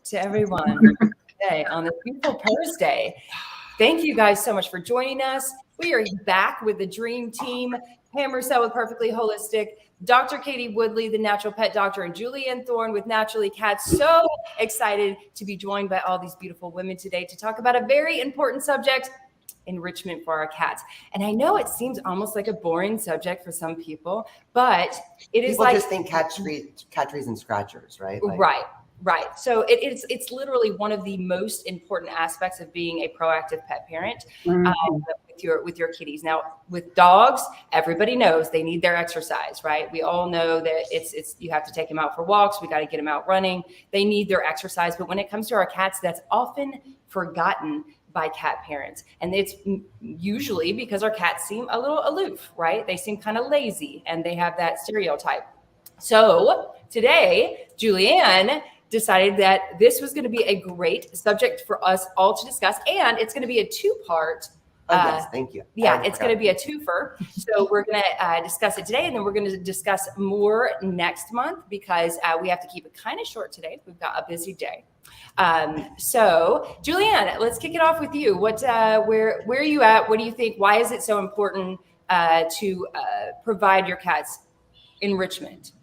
To everyone today on this beautiful Thursday. Thank you guys so much for joining us. We are back with the dream team, Pam Roussell with Perfectly Holistic, Dr. Katie Woodley, the natural pet doctor, and Julie Anne-Thorne with Naturally Cats. So excited to be joined by all these beautiful women today to talk about a very important subject, enrichment for our cats. And I know it seems almost like a boring subject for some people, but it is people like just think cat trees and scratchers, right? Right. So it's literally one of the most important aspects of being a proactive pet parent with your kitties. Now, with dogs, everybody knows they need their exercise, right? We all know that it's you have to take them out for walks. We got to get them out running. They need their exercise. But when it comes to our cats, that's often forgotten by cat parents. And it's usually because our cats seem a little aloof, right? They seem kind of lazy and they have that stereotype. So today, Julianne decided that this was going to be a great subject for us all to discuss. And it's going to be a two-part. Yes, thank you. Yeah, it's going to be a twofer. So we're going to discuss it today, and then we're going to discuss more next month because we have to keep it kind of short today. We've got a busy day. So Julianne, let's kick it off with you. Where are you at? What do you think? Why is it so important to provide your cats enrichment?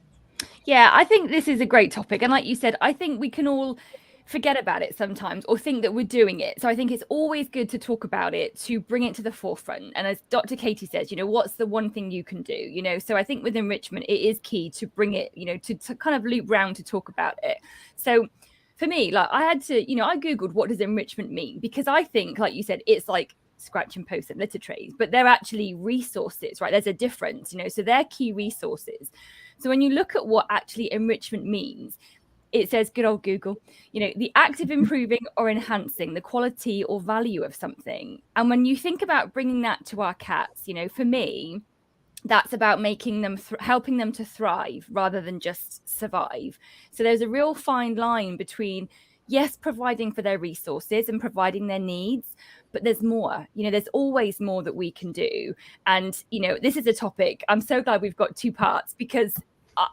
Yeah, I think this is a great topic. And like you said, I think we can all forget about it sometimes or think that we're doing it. So I think it's always good to talk about it, to bring it to the forefront. And as Dr. Katie says, what's the one thing you can do? So I think with enrichment, it is key to bring it, to kind of loop round to talk about it. So for me, like I had to, I Googled what does enrichment mean? Because I think, like you said, it's like scratch and post and litter trays, but they're actually resources, right? There's a difference, so they're key resources. So when you look at what actually enrichment means, it says, good old Google, the act of improving or enhancing the quality or value of something. And when you think about bringing that to our cats, for me, that's about making them, helping them to thrive rather than just survive. So there's a real fine line between, yes, providing for their resources and providing their needs, but there's more, there's always more that we can do. And, this is a topic, I'm so glad we've got two parts because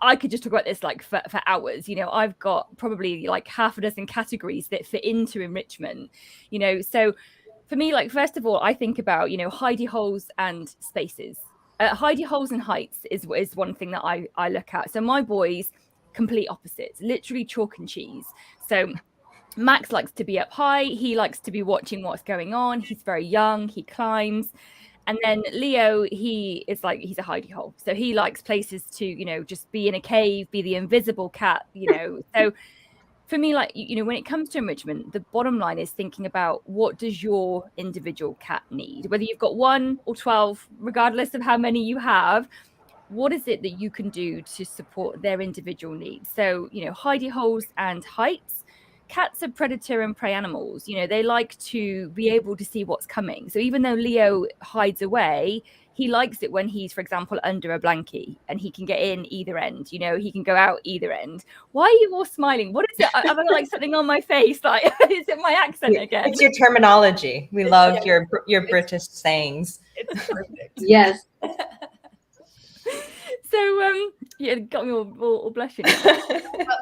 I could just talk about this like for hours. I've got probably like half a dozen categories that fit into enrichment, so for me, like, first of all, I think about, hidey holes and spaces. Hidey holes and heights is one thing that I look at. So my boys, complete opposites, literally chalk and cheese. So Max likes to be up high. He likes to be watching what's going on. He's very young. He climbs. And then Leo, he's a hidey hole. So he likes places to, just be in a cave, be the invisible cat, So for me, like, when it comes to enrichment, the bottom line is thinking about what does your individual cat need? Whether you've got 1 or 12, regardless of how many you have, what is it that you can do to support their individual needs? So, hidey holes and heights. Cats are predator and prey animals. They like to be able to see what's coming. So even though Leo hides away, he likes it when he's, for example, under a blankie and he can get in either end. He can go out either end. Why are you all smiling? What is it? I've got like something on my face. Like, is it my accent again? It's your terminology. We love your British sayings. It's perfect. Yes. So it got me all blushing.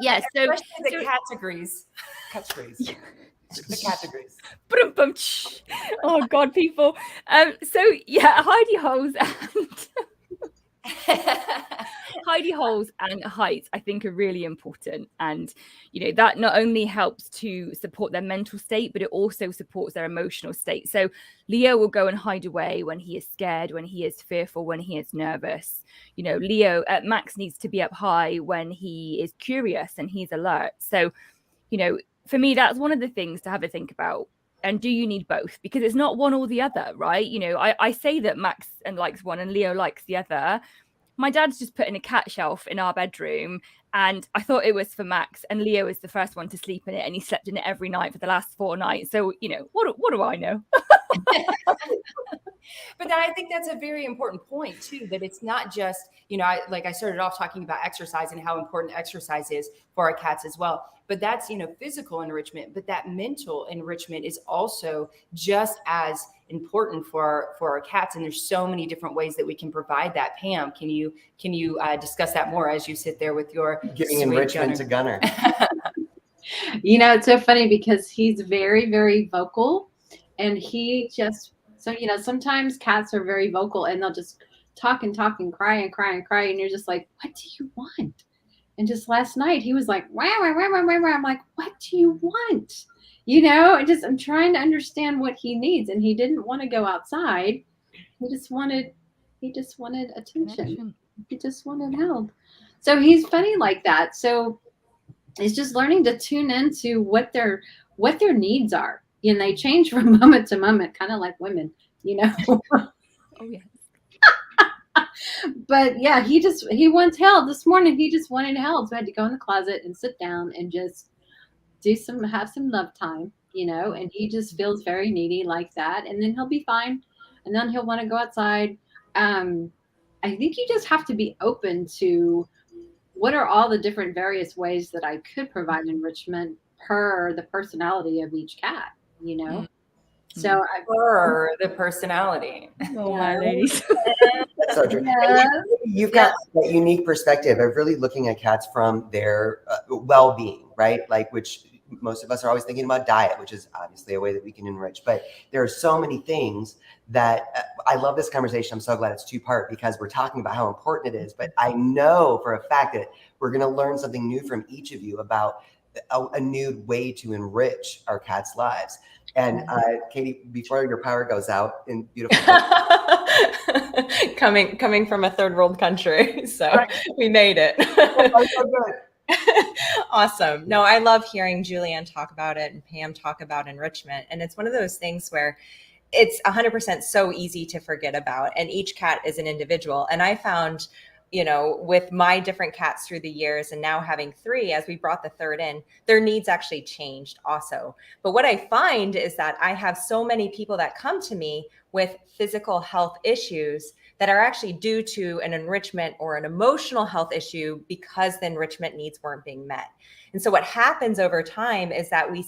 Yeah. So the categories. The categories. Oh God, people. So yeah, hidey holes and Hidey holes and heights, I think, are really important. And, that not only helps to support their mental state, but it also supports their emotional state. So Leo will go and hide away when he is scared, when he is fearful, when he is nervous. Max needs to be up high when he is curious and he's alert. So, for me, that's one of the things to have a think about. And do you need both? Because it's not one or the other, right? I say that Max likes one and Leo likes the other. My dad's just put in a cat shelf in our bedroom, and I thought it was for Max, and Leo is the first one to sleep in it, and he slept in it every night for the last 4 nights. So, what do I know? But then I think that's a very important point too, that it's not just, I started off talking about exercise and how important exercise is for our cats as well. But that's, physical enrichment, but that mental enrichment is also just as important for our cats. And there's so many different ways that we can provide that. Pam, can you discuss that more as you sit there with your giving enrichment to Gunner? It's so funny because he's very, very vocal, and sometimes cats are very vocal and they'll just talk and talk and cry and cry and cry. And you're just like, what do you want? And just last night he was like, wah, wah, wah, wah, wah, wah. I'm like, what do you want? I'm trying to understand what he needs. And he didn't want to go outside. He just wanted attention. He just wanted help. So he's funny like that. So it's just learning to tune into what their needs are. And they change from moment to moment, kind of like women, Oh, yeah. But yeah, he wants help. This morning he just wanted help. So I had to go in the closet and sit down and just have some love time, and he just feels very needy like that. And then he'll be fine. And then he'll want to go outside. I think you just have to be open to what are all the different various ways that I could provide enrichment per the personality of each cat, Mm-hmm. So the personality. Oh, my ladies. That's so true. Yeah. You've got a unique perspective of really looking at cats from their well-being, right? Which most of us are always thinking about diet, which is obviously a way that we can enrich. But there are so many things that I love this conversation. I'm so glad it's 2-part because we're talking about how important it is. But I know for a fact that we're going to learn something new from each of you about a new way to enrich our cats' lives. And Katie, before your power goes out in beautiful coming from a third world country, so we made it. Awesome. No, I love hearing Julianne talk about it and Pam talk about enrichment. And it's one of those things where it's 100% so easy to forget about. And each cat is an individual. And I found, with my different cats through the years and now having 3, as we brought the 3rd in, their needs actually changed also. But what I find is that I have so many people that come to me with physical health issues that are actually due to an enrichment or an emotional health issue because the enrichment needs weren't being met. And so what happens over time is that we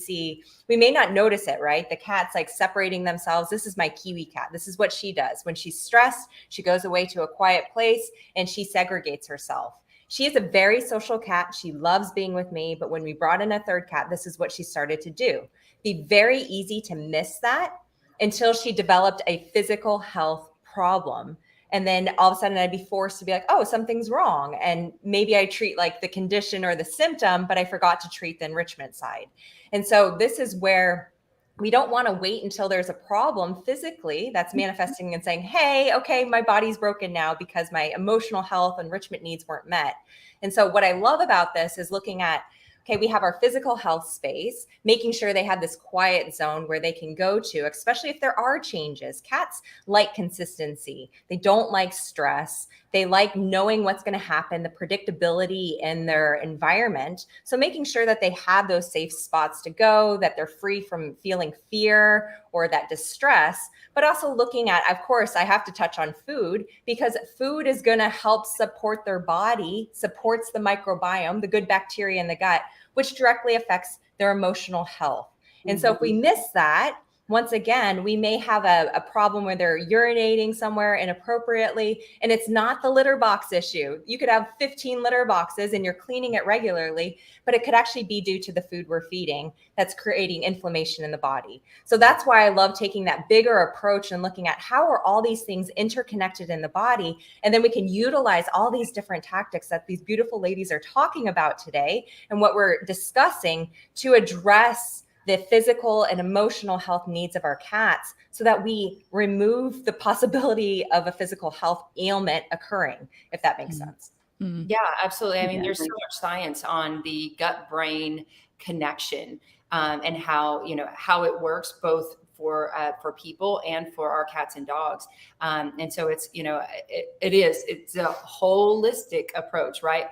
may not notice it, right? The cat's separating themselves. This is my Kiwi cat. This is what she does. When she's stressed, she goes away to a quiet place and she segregates herself. She is a very social cat. She loves being with me. But when we brought in a 3rd cat, this is what she started to do. Be very easy to miss that until she developed a physical health problem. And then all of a sudden I'd be forced to be like, oh, something's wrong. And maybe I treat the condition or the symptom, but I forgot to treat the enrichment side. And so this is where we don't want to wait until there's a problem physically that's manifesting and saying, hey, okay, my body's broken now because my emotional health enrichment needs weren't met. And so what I love about this is looking at, okay, we have our physical health space, making sure they have this quiet zone where they can go to, especially if there are changes. Cats like consistency. They don't like stress. They like knowing what's going to happen, the predictability in their environment. So making sure that they have those safe spots to go, that they're free from feeling fear or that distress, but also looking at, of course, I have to touch on food because food is going to help support their body, supports the microbiome, the good bacteria in the gut, which directly affects their emotional health. And so if we miss that, once again, we may have a problem where they're urinating somewhere inappropriately, and it's not the litter box issue. You could have 15 litter boxes and you're cleaning it regularly, but it could actually be due to the food we're feeding that's creating inflammation in the body. So that's why I love taking that bigger approach and looking at how are all these things interconnected in the body. And then we can utilize all these different tactics that these beautiful ladies are talking about today and what we're discussing to address the physical and emotional health needs of our cats so that we remove the possibility of a physical health ailment occurring, if that makes sense. Yeah, absolutely. I mean, there's so much science on the gut-brain connection and how it works both for people and for our cats and dogs. And so it's, it's a holistic approach, right?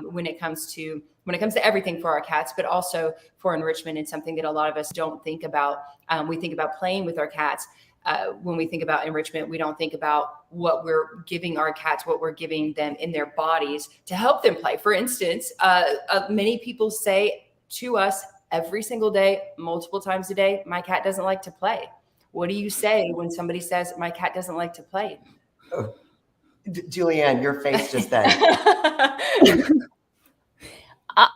When it comes to everything for our cats, but also for enrichment, and something that a lot of us don't think about. We think about playing with our cats. When we think about enrichment, we don't think about what we're giving our cats, what we're giving them in their bodies to help them play. For instance, many people say to us every single day, multiple times a day, my cat doesn't like to play. What do you say when somebody says my cat doesn't like to play? Oh, Julianne, your face just then.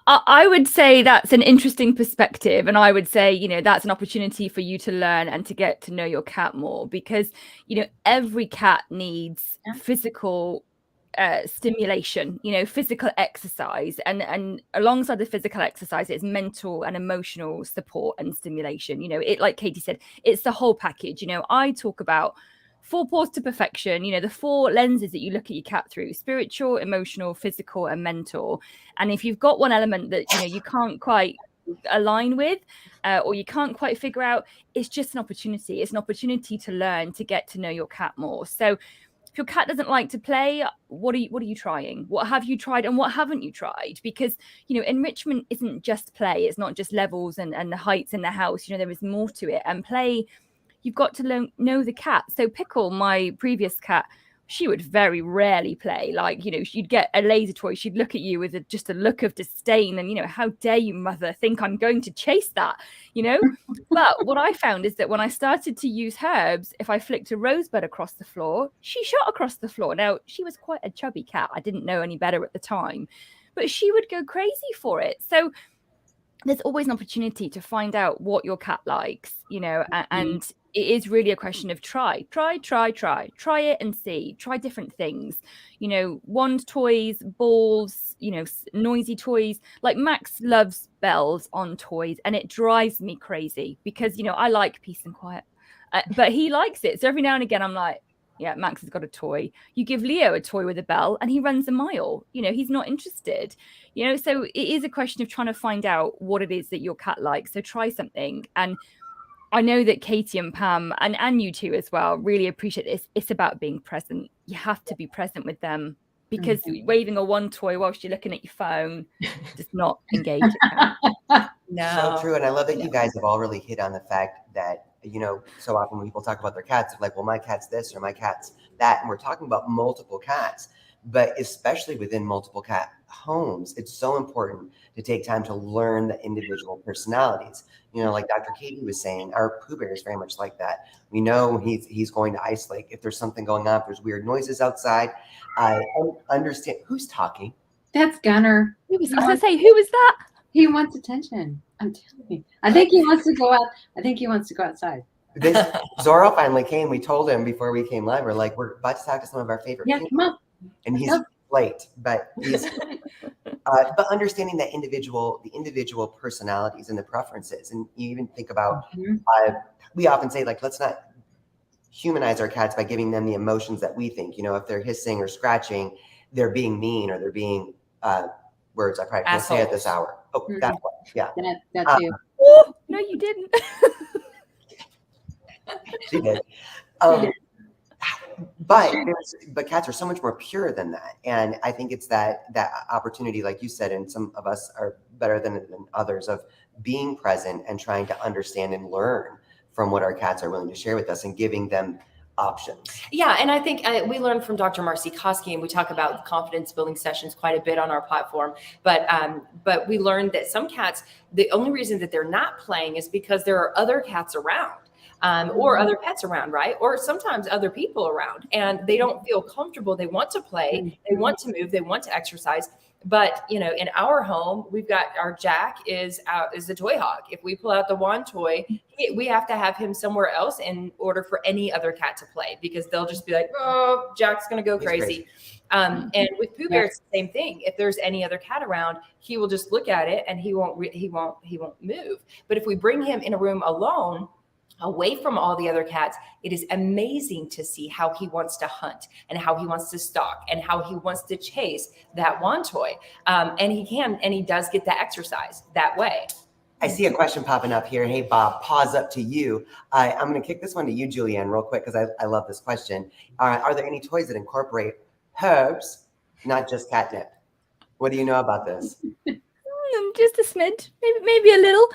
I would say that's an interesting perspective. And I would say, that's an opportunity for you to learn and to get to know your cat more, because, every cat needs physical stimulation, physical exercise, and alongside the physical exercise, it's mental and emotional support and stimulation. It, like Katie said, it's the whole package. I talk about 4 paws to perfection, the 4 lenses that you look at your cat through: spiritual, emotional, physical, and mental. And if you've got one element that, you can't quite align with, or you can't quite figure out, it's just an opportunity. It's an opportunity to learn, to get to know your cat more. So if your cat doesn't like to play, what are you trying? What have you tried and what haven't you tried? Because, enrichment isn't just play. It's not just levels and the heights in the house. There is more to it. And play, you've got to know the cat. So Pickle, my previous cat, she would very rarely play. Like, she'd get a laser toy, she'd look at you with just a look of disdain and, how dare you, mother, think I'm going to chase that, But what I found is that when I started to use herbs, if I flicked a rosebud across the floor, she shot across the floor. Now, she was quite a chubby cat. I didn't know any better at the time, but she would go crazy for it. So there's always an opportunity to find out what your cat likes, and it is really a question of try it and see. Try different things, wand toys, balls, noisy toys. Like Max loves bells on toys, and it drives me crazy because, I like peace and quiet, but he likes it. So every now and again, I'm like, yeah, Max has got a toy. You give Leo a toy with a bell and he runs a mile. He's not interested. So it is a question of trying to find out what it is that your cat likes. So try something. And I know that Katie and Pam and you two as well really appreciate this. It's about being present. You have to be present with them, because waving a wand toy whilst you're looking at your phone does not engage. No. So true. And I love that you guys have all really hit on the fact that, so often when people talk about their cats, they're like, well, my cat's this or my cat's that. And we're talking about multiple cats, but especially within multiple cat homes, it's so important to take time to learn the individual personalities. Like Dr. Katie was saying, our Pooh Bear is very much like that. We know he's going to isolate. If there's something going on, if there's weird noises outside, I understand. Who's talking? That's Gunner. I was going to say, who was that? He wants attention. I'm telling you. I think he wants to go out. I think he wants to go outside. Zorro finally came. We told him before we came live, we're like, we're about to talk to some of our favorite people. Come on. And he's late, but he's but understanding that the individual personalities and the preferences. And you even think about, we often say, like, let's not humanize our cats by giving them the emotions that we think, if they're hissing or scratching, they're being mean, or they're being words I probably can't say at this hour. Oh, that one. Yeah. That too. Oh, no, you didn't. She did. But cats are so much more pure than that. And I think it's that opportunity, like you said, and some of us are better than others, of being present and trying to understand and learn from what our cats are willing to share with us and giving them options. Yeah, and I think we learned from Dr. Marcy Koski, and we talk about confidence building sessions quite a bit on our platform. But we learned that some cats, the only reason that they're not playing is because there are other cats around. or other pets around, right? Or sometimes other people around, and they don't feel comfortable. They want to play, they want to move, they want to exercise. But in our home, we've got our Jack is the toy hog. If we pull out the wand toy, we have to have him somewhere else in order for any other cat to play, because they'll just be like, oh, Jack's gonna go crazy. And with Pooh Bear, it's the same thing. If there's any other cat around, he will just look at it and he won't move. But if we bring him in a room alone, away from all the other cats, it is amazing to see how he wants to hunt and how he wants to stalk and how he wants to chase that wand toy. And he does get the exercise that way. I see a question popping up here. Hey, Bob, pause up to you. I'm going to kick this one to you, Julianne, real quick, because I love this question. Are there any toys that incorporate herbs, not just catnip? What do you know about this? Just a smidge, maybe a little.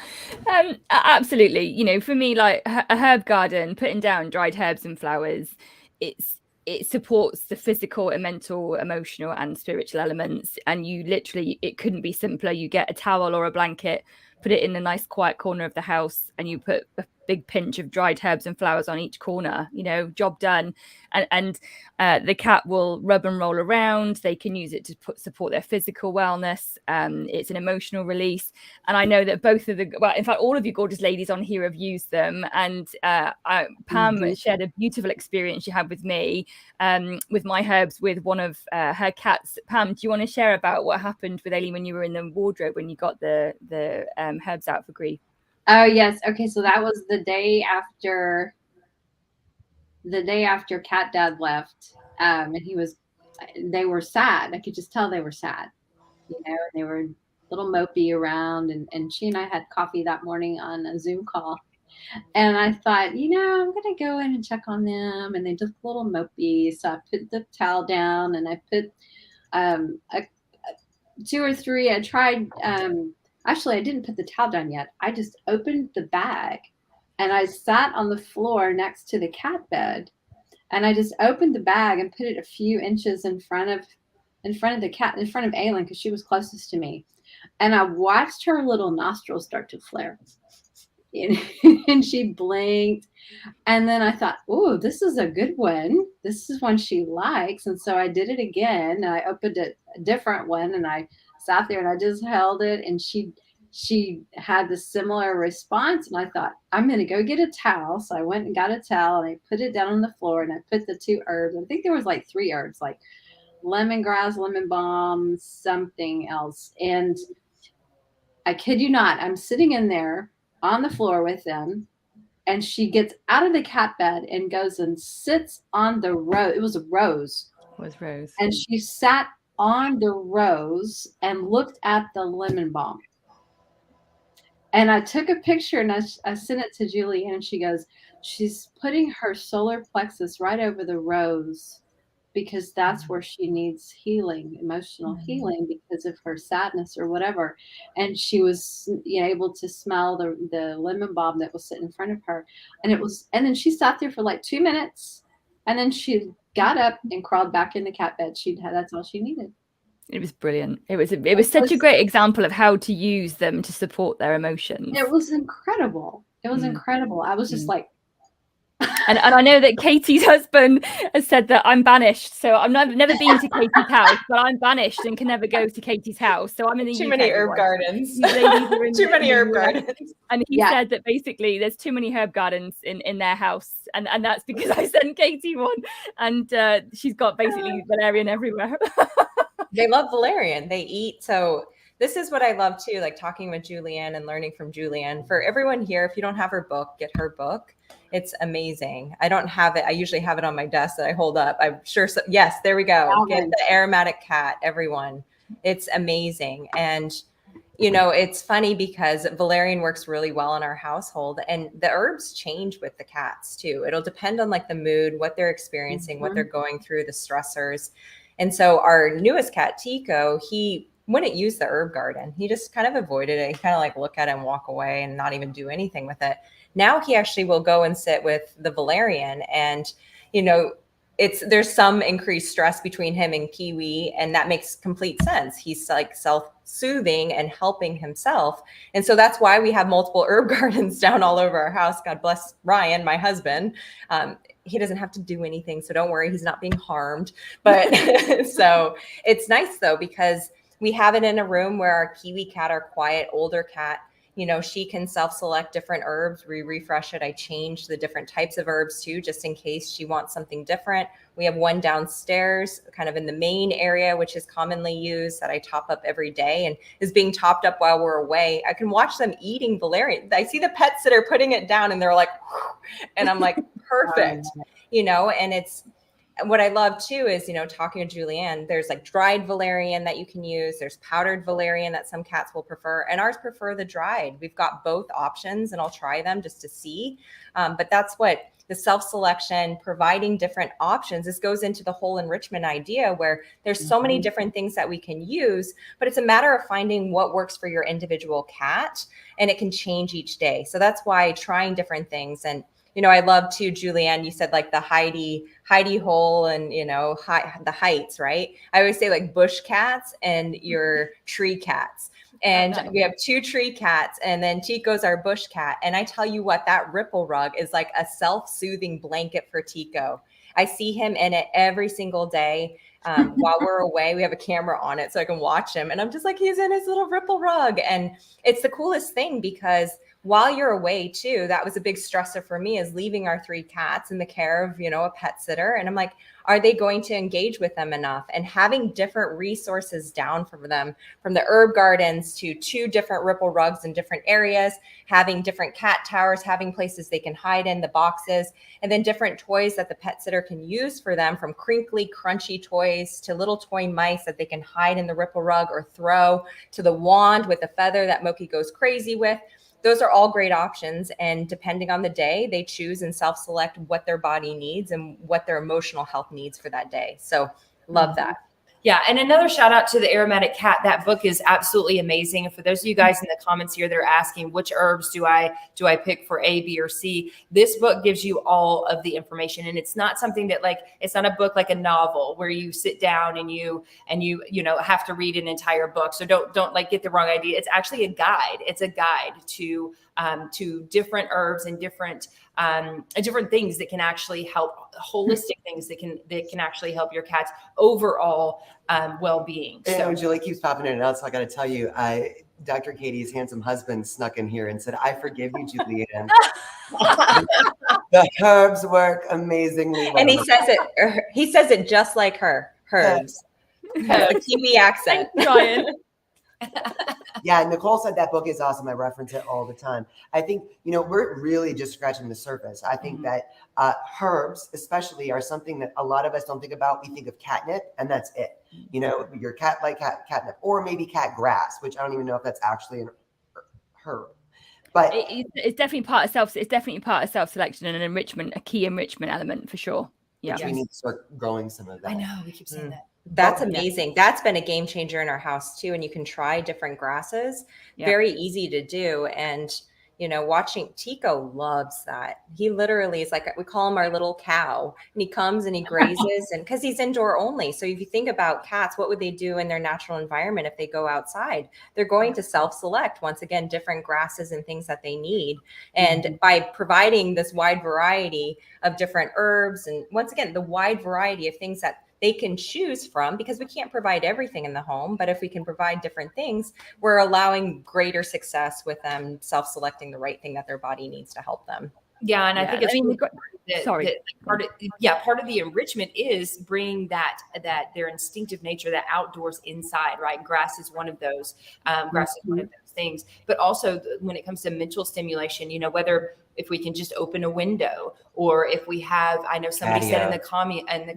Absolutely. For me, like a herb garden, putting down dried herbs and flowers, it supports the physical and mental, emotional and spiritual elements. And it couldn't be simpler. You get a towel or a blanket, put it in a nice quiet corner of the house, and you put a big pinch of dried herbs and flowers on each corner, job done. And the cat will rub and roll around. They can use it to support their physical wellness. It's an emotional release. And I know that in fact, all of you gorgeous ladies on here have used them. And Pam shared a beautiful experience she had with me with my herbs with one of her cats. Pam, do you want to share about what happened with Aileen when you were in the wardrobe when you got the herbs out for grief? Oh yes. Okay. So that was the day after Cat Dad left. And they were sad. I could just tell they were sad, and they were a little mopey around, and she and I had coffee that morning on a Zoom call. And I thought, I'm going to go in and check on them. And they just a little mopey. So I put the towel down and I put two or three. I tried, actually, I didn't put the towel down yet. I just opened the bag and I sat on the floor next to the cat bed. And I just opened the bag and put it a few inches in front of the cat, in front of Aileen, because she was closest to me. And I watched her little nostrils start to flare. And she blinked. And then I thought, oh, this is a good one. This is one she likes. And so I did it again. I opened a different one and I sat there and I just held it. And she had the similar response. And I thought, I'm going to go get a towel. So I went and got a towel and I put it down on the floor and I put the two herbs. I think there was like 3 herbs, like lemongrass, lemon balm, something else. And I kid you not, I'm sitting in there on the floor with them, and she gets out of the cat bed and goes and sits on the rose. It was a rose. It was rose. And she sat on the rose and looked at the lemon balm. And I took a picture and I sent it to Julie, and she goes, she's putting her solar plexus right over the rose because that's where she needs healing, emotional healing, because of her sadness or whatever. And she was able to smell the lemon balm that was sitting in front of her. And then she sat there for like 2 minutes, and then she got up and crawled back in the cat bed. That's all she needed. It was brilliant. It was such a great example of how to use them to support their emotions. It was incredible. It was incredible. I was just like, And I know that Katie's husband has said that I'm banished. So I've never been to Katie's house, but I'm banished and can never go to Katie's house. So I'm in the too UK, many herb gardens. Too many herb gardens. And he said that basically there's too many herb gardens in their house. And that's because I sent Katie one. And she's got basically valerian everywhere. They love valerian. They eat. So this is what I love too, like talking with Julianne and learning from Julianne. For everyone here, if you don't have her book, get her book. It's amazing. I don't have it. I usually have it on my desk that I hold up. I'm sure. Yes, there we go. Get the aromatic cat, everyone. It's amazing. And, it's funny because valerian works really well in our household, and the herbs change with the cats too. It'll depend on like the mood, what they're experiencing, what they're going through, the stressors. And so our newest cat, Tico, he wouldn't use the herb garden. He just kind of avoided it. He kind of like look at it and walk away and not even do anything with it. Now he actually will go and sit with the valerian. And, there's some increased stress between him and Kiwi, and that makes complete sense. He's like self-soothing and helping himself. And so that's why we have multiple herb gardens down all over our house. God bless Ryan, my husband. He doesn't have to do anything, so don't worry, he's not being harmed. But so it's nice though, because we have it in a room where our Kiwi cat, our quiet older cat, she can self-select different herbs. We refresh it. I change the different types of herbs too, just in case she wants something different. We have one downstairs, kind of in the main area, which is commonly used, that I top up every day and is being topped up while we're away. I can watch them eating valerian. I see the pet sitter putting it down and they're like, and I'm like, perfect, and it's, what I love too is, talking to Julianne, there's like dried valerian that you can use. There's powdered valerian that some cats will prefer, and ours prefer the dried. We've got both options, and I'll try them just to see. But that's what the self-selection, providing different options. This goes into the whole enrichment idea, where there's so many different things that we can use, but it's a matter of finding what works for your individual cat, and it can change each day. So that's why trying different things. And I love too, Julianne, you said like the Heidi hole and, the heights, right? I always say like bush cats and your tree cats. And we have 2 tree cats, and then Tico's our bush cat. And I tell you what, that ripple rug is like a self-soothing blanket for Tico. I see him in it every single day. While we're away, we have a camera on it so I can watch him. And I'm just like, he's in his little ripple rug. And it's the coolest thing, because while you're away too, that was a big stressor for me, is leaving our 3 cats in the care of, a pet sitter. And I'm like, are they going to engage with them enough? And having different resources down for them, from the herb gardens to 2 different ripple rugs in different areas, having different cat towers, having places they can hide in, the boxes, and then different toys that the pet sitter can use for them, from crinkly, crunchy toys to little toy mice that they can hide in the ripple rug or throw, to the wand with a feather that Moki goes crazy with. Those are all great options. And depending on the day, they choose and self-select what their body needs and what their emotional health needs for that day. So love that. Yeah. And another shout out to the Aromatic Cat. That book is absolutely amazing. And for those of you guys in the comments here, they're asking, which herbs do I pick for A, B, or C? This book gives you all of the information. And it's not something that it's not a book like a novel where you sit down and you have to read an entire book. So don't get the wrong idea. It's actually a guide. It's a guide to different herbs and different things that can actually help, holistic things that can actually help your cat's overall well-being. So Julie keeps popping in and out, so I got to tell you, Dr. Katie's handsome husband snuck in here and said, "I forgive you, Julianne." The herbs work amazingly well. And he says it just like her. Herbs. The Kiwi accent. Ryan. Yeah, Nicole said that book is awesome. I reference it all the time. I think, we're really just scratching the surface. I think that herbs especially are something that a lot of us don't think about. We think of catnip and that's it. Your cat like catnip, or maybe cat grass, which I don't even know if that's actually an herb. But it's definitely part of self-selection and enrichment, a key enrichment element for sure. Yeah. We need to start growing some of that. I know, we keep saying that. That's amazing. That's been a game changer in our house too. And you can try different grasses. Yep. Very easy to do. And, watching Tico loves that. He literally is like, we call him our little cow, and he comes and he grazes, and because he's indoor only. So if you think about cats, what would they do in their natural environment if they go outside? They're going to self-select, once again, different grasses and things that they need. And by providing this wide variety of different herbs, and once again, the wide variety of things that they can choose from, because we can't provide everything in the home, but if we can provide different things, we're allowing greater success with them self-selecting the right thing that their body needs to help them. Yeah, and I think part of the enrichment is bringing that their instinctive nature, that outdoors inside, right? Grass is one of those. Grass is one of those things. But also when it comes to mental stimulation, whether if we can just open a window, or if we have, I know somebody said in the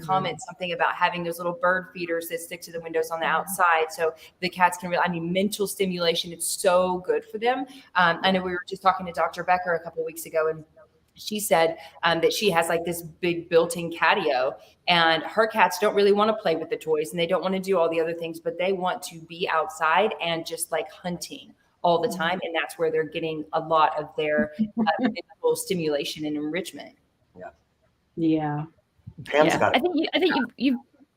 comments something about having those little bird feeders that stick to the windows on the outside, so the cats can mental stimulation. It's so good for them. I know we were just talking to Dr. Becker a couple of weeks ago, and she said that she has like this big built-in catio, and her cats don't really want to play with the toys and they don't want to do all the other things, but they want to be outside and just like hunting all the time. And that's where they're getting a lot of their mental stimulation and enrichment. Yeah. Pam's got it. I think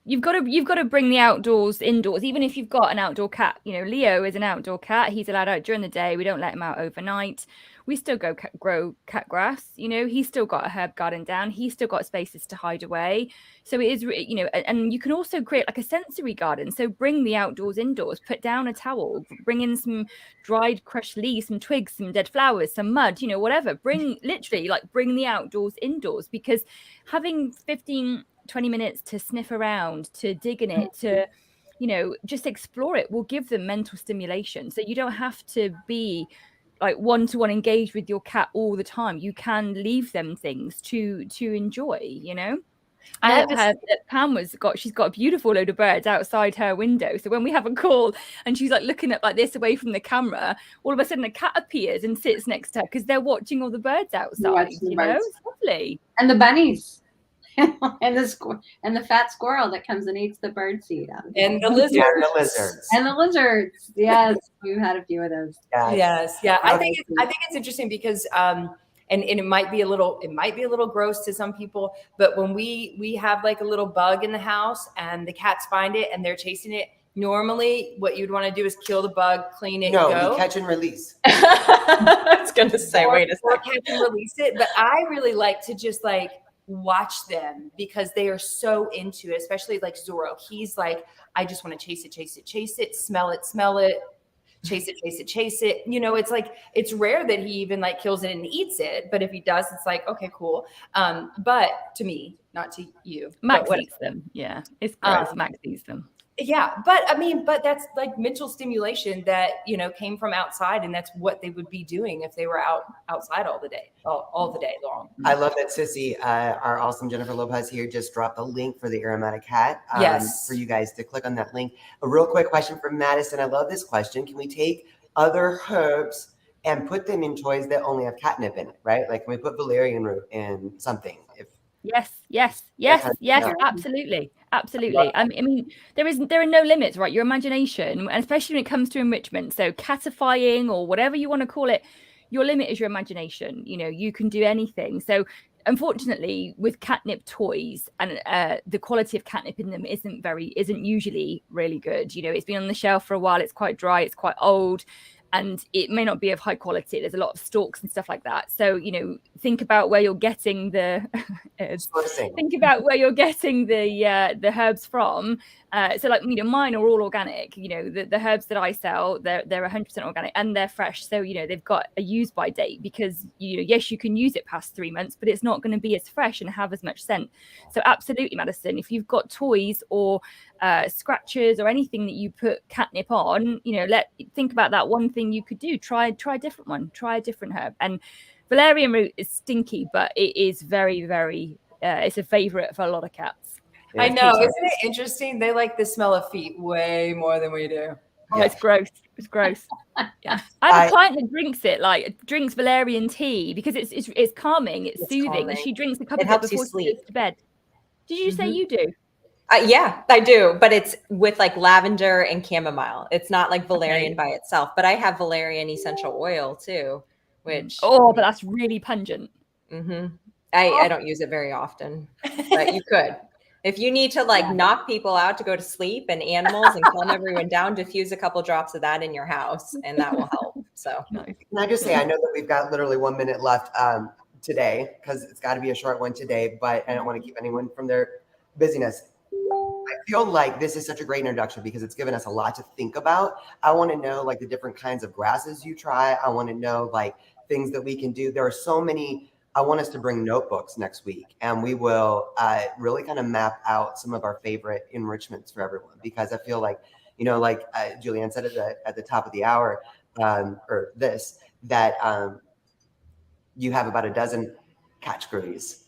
you've got to bring the outdoors indoors, even if you've got an outdoor cat. You know, Leo is an outdoor cat. He's allowed out during the day. We don't let him out overnight. We still go grow cat grass. You know, he's still got a herb garden down. He's still got spaces to hide away. So it is, you know, and you can also create like a sensory garden. So bring the outdoors indoors, put down a towel, bring in some dried crushed leaves, some twigs, some dead flowers, some mud, you know, whatever. Bring the outdoors indoors, because having 15-20 minutes to sniff around, to dig in it, to, you know, just explore it will give them mental stimulation. So you don't have to be like one-to-one engaged with your cat all the time. You can leave them things to enjoy, you know. She's got a beautiful load of birds outside her window. So when we have a call and she's like looking up like this away from the camera, all of a sudden a cat appears and sits next to her because they're watching all the birds outside. You know, it's lovely. And the bunnies. and the fat squirrel that comes and eats the bird seed out of it. And the lizards. And the lizards. Yes, we've had a few of those. Yes. Yeah. I think it's interesting because and it might be a little gross to some people, but when we have like a little bug in the house and the cats find it and they're chasing it, normally what you'd want to do is kill the bug, clean it, no, and go. you catch and release. I was gonna say, wait a second. Catch and release it. But I really like to just like watch them because they are so into it, especially like Zorro. He's like, I just want to chase it, smell it, chase it. You know, it's like, it's rare that he even like kills it and eats it. But if he does, it's like, okay, cool. But to me, not to you. Max eats them. Yeah. It's gross. Max eats them. Yeah. But that's like mental stimulation that, you know, came from outside, and that's what they would be doing if they were outside all the day long. I love that Sissy, our awesome Jennifer Lopez here, just dropped the link for the aromatic hat for you guys to click on that link. A real quick question from Madison. I love this question. Can we take other herbs and put them in toys that only have catnip in it, right? Like, can we put valerian root in something? Yes, absolutely. I mean, there are no limits, right? Your imagination, and especially when it comes to enrichment. So catifying or whatever you want to call it, your limit is your imagination. You know, you can do anything. So unfortunately, with catnip toys, and the quality of catnip in them isn't usually really good. You know, it's been on the shelf for a while. It's quite dry. It's quite old. And it may not be of high quality. There's a lot of stalks and stuff like that. So, you know, think about where you're getting the herbs from. So like, you know, mine are all organic. You know, the herbs that I sell, they're 100% organic and they're fresh. So, you know, they've got a use by date, because, you know, yes, you can use it past 3 months, but it's not going to be as fresh and have as much scent. So absolutely, Madison, if you've got toys or scratches or anything that you put catnip on, you know, think about that one thing you could do. Try a different one. Try a different herb. And valerian root is stinky, but it is very, very. It's a favorite for a lot of cats. I know, isn't it interesting? They like the smell of feet way more than we do. Oh, it's gross. It's gross. Yeah, I have a client that drinks valerian tea because it's calming. It's soothing. Calming. And she drinks a cup of helps it before you sleep. she goes to bed. Did you say you do? Yeah, I do, but it's with like lavender and chamomile. It's not like valerian by itself, but I have valerian essential oil too, which but that's really pungent. I don't use it very often, but you could. If you need to like knock people out to go to sleep and animals and calm everyone down, diffuse a couple drops of that in your house, and that will help. So can I just say, I know that we've got literally 1 minute left today, because it's got to be a short one today, but I don't want to keep anyone from their busyness. I feel like this is such a great introduction because it's given us a lot to think about. I want to know like the different kinds of grasses you try. I want to know like things that we can do. There are so many. I want us to bring notebooks next week, and we will really kind of map out some of our favorite enrichments for everyone, because I feel like, you know, like Julianne said at the top of the hour, that you have about a dozen categories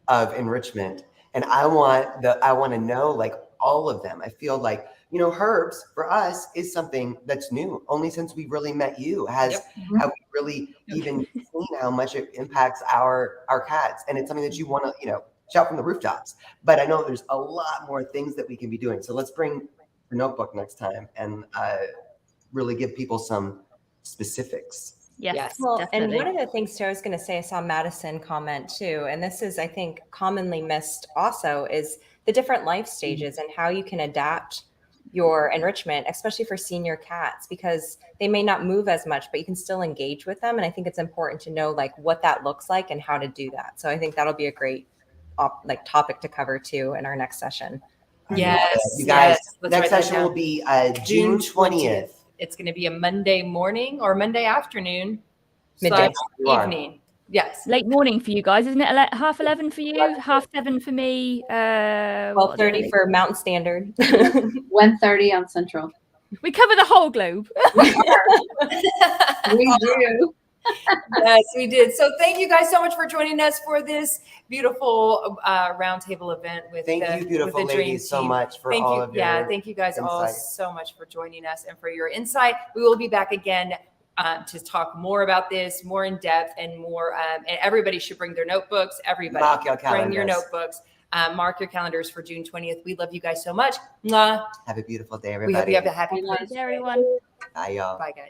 of enrichment. And I want to know like all of them. I feel like, you know, herbs for us is something that's new. Only since we really met you have we really even seen how much it impacts our cats. And it's something that you want to, you know, shout from the rooftops. But I know there's a lot more things that we can be doing. So let's bring the notebook next time and really give people some specifics. Yes. Well, and definitely. one of the things too, I was going to say, I saw Madison comment too, and this is, I think, commonly missed also, is the different life stages and how you can adapt your enrichment, especially for senior cats, because they may not move as much, but you can still engage with them. And I think it's important to know like what that looks like and how to do that. So I think that'll be a great topic to cover too in our next session. Yes, You guys, let's next write that session will down. be June 20th. It's going to be a Monday morning or Monday afternoon. Midday. Evening. Yes. Late morning for you guys, isn't it? 11:30 for you, 7:30 for me. 12:30 for Mountain Standard. 1:30 on Central. We cover the whole globe. We do. Yes, we did. So thank you guys so much for joining us for this beautiful roundtable event with Thank you, beautiful with the Dream ladies, so Team. much for Thank all you. of your Thank you guys all insight. so much for joining us and for your insight. We will be back again to talk more about this, more in depth, and more. And everybody should bring their notebooks. Everybody, Mark your bring your calendars. notebooks. Mark your calendars for June 20th. We love you guys so much. Mwah. Have a beautiful day, We hope everybody. you have a happy Bye, day, everyone. Bye, y'all. Bye, guys.